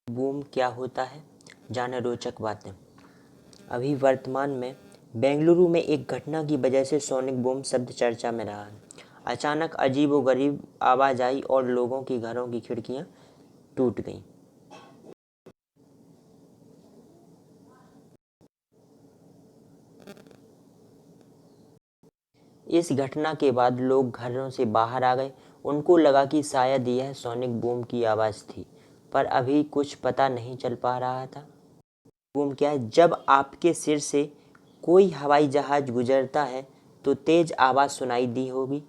Boom क्या होता है, जाने रोचक बातें। अभी वर्तमान में बेंगलुरु में एक घटना की वजह से सोनिक बूम शब्द चर्चा में रहा है। अचानक अजीबोगरीब आवाज़ आई और लोगों की घरों की खिड़कियां टूट गईं। इस घटना के बाद लोग घरों से बाहर आ गए। उनको लगा कि शायद यह सोनिक बूम की आवाज़ थी, पर अभी कुछ पता नहीं चल पा रहा था। बूम क्या है? जब आपके सिर से कोई हवाई जहाज़ गुजरता है तो तेज़ आवाज़ सुनाई दी होगी।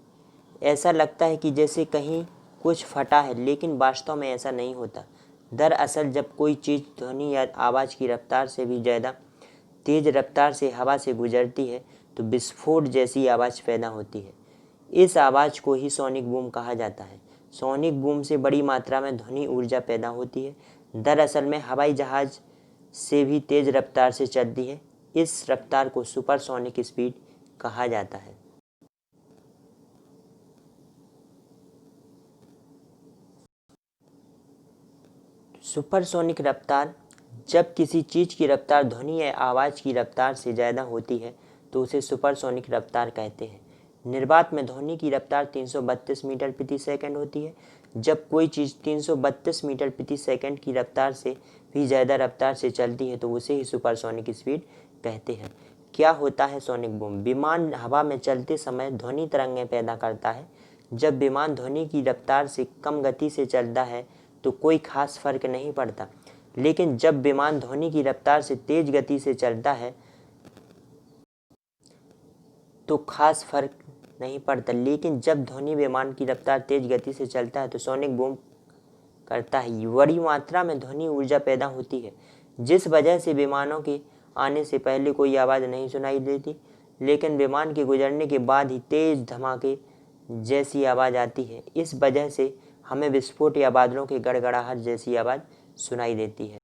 ऐसा लगता है कि जैसे कहीं कुछ फटा है, लेकिन वास्तव में ऐसा नहीं होता। दरअसल जब कोई चीज़ ध्वनि या आवाज़ की रफ्तार से भी ज़्यादा तेज़ रफ्तार से हवा से गुजरती है तो विस्फोट जैसी आवाज़ पैदा होती है। इस आवाज़ को ही सोनिक बूम कहा जाता है। सोनिक बूम से बड़ी मात्रा में ध्वनि ऊर्जा पैदा होती है। दरअसल में हवाई जहाज़ से भी तेज़ रफ्तार से चलती है। इस रफ्तार को सुपरसोनिक स्पीड कहा जाता है। सुपरसोनिक रफ्तार, जब किसी चीज़ की रफ्तार ध्वनि या आवाज़ की रफ्तार से ज़्यादा होती है तो उसे सुपरसोनिक रफ्तार कहते हैं। निर्वात में ध्वनि की रफ्तार 332 मीटर प्रति सेकंड होती है। जब कोई चीज़ 332 मीटर प्रति सेकंड की रफ्तार से भी ज़्यादा रफ्तार से चलती है तो उसे ही सुपरसोनिक स्पीड कहते हैं। क्या होता है सोनिक बूम? विमान हवा में चलते समय ध्वनि तरंगें पैदा करता है। जब विमान ध्वनि की रफ्तार से कम गति से चलता है तो कोई खास फर्क नहीं पड़ता, लेकिन जब विमान ध्वनि की रफ्तार से तेज गति से चलता है तो खास फर्क नहीं पड़ता लेकिन जब ध्वनि विमान की रफ्तार तेज गति से चलता है तो सोनिक बूम करता है। बड़ी मात्रा में ध्वनि ऊर्जा पैदा होती है, जिस वजह से विमानों के आने से पहले कोई आवाज़ नहीं सुनाई देती, लेकिन विमान के गुजरने के बाद ही तेज धमाके जैसी आवाज़ आती है। इस वजह से हमें विस्फोट या बादलों के गड़गड़ाहट जैसी आवाज़ सुनाई देती है।